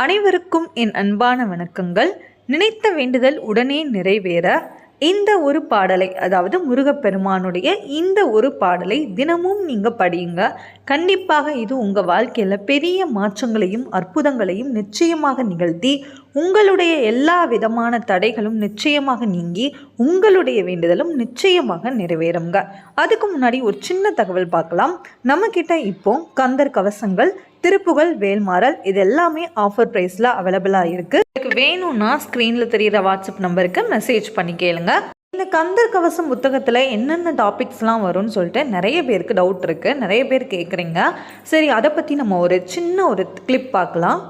அனைவருக்கும் என் அன்பான வணக்கங்கள். நினைத்த வேண்டுதல் உடனே நிறைவேற இந்த ஒரு பாடலை, அதாவது முருகப்பெருமானுடைய இந்த ஒரு பாடலை தினமும் நீங்கள் படியுங்க. கண்டிப்பாக இது உங்கள் வாழ்க்கையில் பெரிய மாற்றங்களையும் அற்புதங்களையும் நிச்சயமாக நிகழ்த்தி உங்களுடைய எல்லா விதமான தடைகளும் நிச்சயமாக நீங்கி உங்களுடைய வேண்டுதலும் நிச்சயமாக நிறைவேறுங்க. அதுக்கு முன்னாடி ஒரு சின்ன தகவல் பார்க்கலாம். நம்மக்கிட்ட இப்போ கந்தர் கவசங்கள், திருப்புகழ், வேல்மாறல் இது எல்லாமே ஆஃபர் ப்ரைஸில் அவைலபிளாக இருக்குது. எனக்கு வேணும்னா ஸ்க்ரீனில் தெரிகிற வாட்ஸ்அப் நம்பருக்கு மெசேஜ் பண்ணி கேளுங்க. இந்த கந்தர் கவசம் புத்தகத்தில் என்னென்ன டாபிக்ஸ்லாம் வரும்னு சொல்லிட்டு நிறைய பேருக்கு டவுட் இருக்குது, நிறைய பேர் கேட்குறீங்க. சரி, அதை பற்றி நம்ம ஒரு சின்ன கிளிப் பார்க்கலாம்.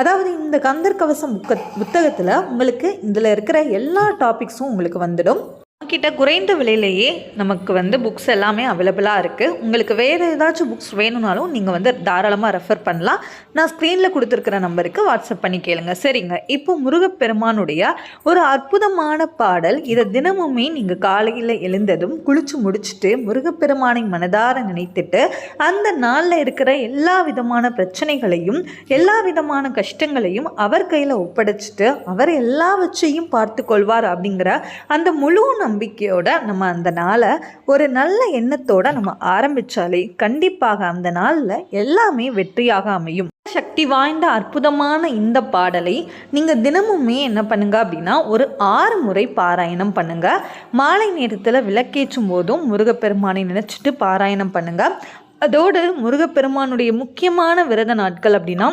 அதாவது இந்த கந்தர் கவசம் புத்தகத்தில் உங்களுக்கு இதில் இருக்கிற எல்லா டாபிக்ஸும் உங்களுக்கு வந்துடும். கிட்ட குறைந்த விலையிலேயே நமக்கு புக்ஸ் எல்லாமே அவைலபிளாக இருக்குது. உங்களுக்கு வேறு ஏதாச்சும் புக்ஸ் வேணும்னாலும் நீங்கள் தாராளமாக ரெஃபர் பண்ணலாம். நான் ஸ்க்ரீனில் கொடுத்துருக்கிற நம்பருக்கு வாட்ஸ்அப் பண்ணி கேளுங்க. சரிங்க, இப்போ முருகப்பெருமானுடைய ஒரு அற்புதமான பாடல். இதை தினமுமே நீங்கள் காலையில் எழுந்ததும் குளிச்சு முடிச்சுட்டு முருகப்பெருமானை மனதார நினைத்துட்டு அந்த நாளில் இருக்கிற எல்லா விதமான பிரச்சனைகளையும் எல்லா விதமான கஷ்டங்களையும் அவர் கையில் ஒப்படைச்சிட்டு அவர் எல்லாவற்றையும் பார்த்து கொள்வார் அப்படிங்கிற அந்த முழு நம்பிக்கையோட நம்ம அந்த நாளை ஒரு நல்ல எண்ணத்தோட நம்ம ஆரம்பிச்சாலே கண்டிப்பாக அந்த நாளில் எல்லாமே வெற்றியாக அமையும். சக்தி வாய்ந்த அற்புதமான இந்த பாடலை நீங்கள் தினமுமே என்ன பண்ணுங்க அப்படின்னா ஒரு 6 முறை பாராயணம் பண்ணுங்க. மாலை நேரத்தில் விளக்கேற்றும் போதும் முருகப்பெருமானை நினைச்சிட்டு பாராயணம் பண்ணுங்க. அதோடு முருகப்பெருமானுடைய முக்கியமான விரத நாட்கள் அப்படின்னா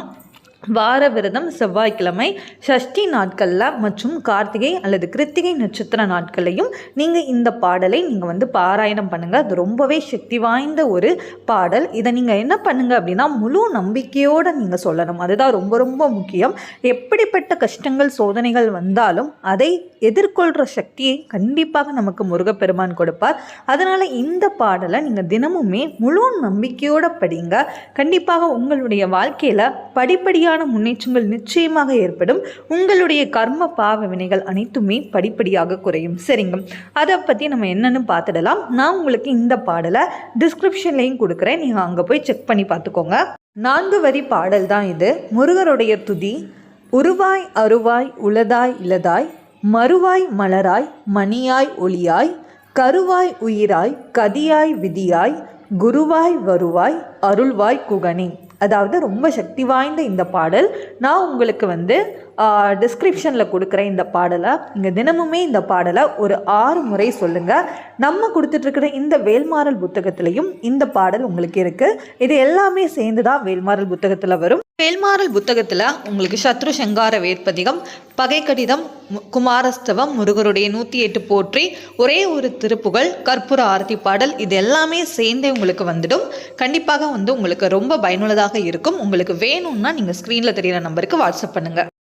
வார விரதம், செவ்வாய்க்கிழமை, சஷ்டி நாட்களில் மற்றும் கார்த்திகை அல்லது கிருத்திகை நட்சத்திர நாட்களையும் நீங்கள் இந்த பாடலை நீங்கள் பாராயணம் பண்ணுங்கள். அது ரொம்பவே சக்தி வாய்ந்த ஒரு பாடல். இதை நீங்கள் என்ன பண்ணுங்கள் அப்படின்னா முழு நம்பிக்கையோடு நீங்கள் சொல்லணும். அதுதான் ரொம்ப ரொம்ப முக்கியம். எப்படிப்பட்ட கஷ்டங்கள் சோதனைகள் வந்தாலும் அதை எதிர்கொள்கிற சக்தியை கண்டிப்பாக நமக்கு முருகப்பெருமான் கொடுப்பார். அதனால் இந்த பாடலை நீங்கள் தினமுமே முழு நம்பிக்கையோடு படிங்க. கண்டிப்பாக உங்களுடைய வாழ்க்கையில் படிப்படியாக முன்னேற்றங்கள் நிச்சயமாக ஏற்படும். உங்களுடைய கர்ம பாவ வினைகள் அனைத்துமே படிப்படியாக குறையும். சரிங்க, அதை பற்றி நம்ம என்னன்னு பார்த்துடலாம். நான் உங்களுக்கு இந்த பாடலை டிஸ்கிரிப்ஷன்லையும் கொடுக்குறேன், நீங்கள் அங்கே போய் செக் பண்ணி பார்த்துக்கோங்க. 4 வரி பாடல் தான் இது. முருகருடைய துதி. உருவாய் அருவாய் உளதாய் இலதாய் மறுவாய் மலராய் மணியாய் ஒளியாய் கருவாய் உயிராய் கதியாய் விதியாய் குருவாய் வருவாய் அருள்வாய் குகனே. அதாவது ரொம்ப சக்தி வாய்ந்த இந்த பாடல். நான் உங்களுக்கு டிஸ்கிரிப்ஷனில் கொடுக்குறேன் இந்த பாடலை. நீங்கள் தினமுமே இந்த பாடலை ஒரு 6 முறை சொல்லுங்கள். நம்ம கொடுத்துட்ருக்கிற இந்த வேல்மாறல் புத்தகத்திலையும் இந்த பாடல் உங்களுக்கு இருக்குது. இது எல்லாமே சேர்ந்து தான் வேல்மாறல் புத்தகத்தில் வரும். வேல்மாறல் புத்தகத்தில் உங்களுக்கு சத்ரு சங்கார வேற்பதிகம், பகை கடிதம், குமாரஸ்தவம், முருகருடைய 108 போற்றி, ஒரே ஒரு திருப்புகழ், கற்பூர ஆரத்தி பாடல் இது எல்லாமே சேர்ந்தே உங்களுக்கு வந்துடும். கண்டிப்பாக உங்களுக்கு ரொம்ப பயனுள்ளதாக இருக்கும். உங்களுக்கு வேணும்னா நீங்கள் ஸ்க்ரீனில் தெரிகிற நம்பருக்கு வாட்ஸ்அப் பண்ணுங்கள்.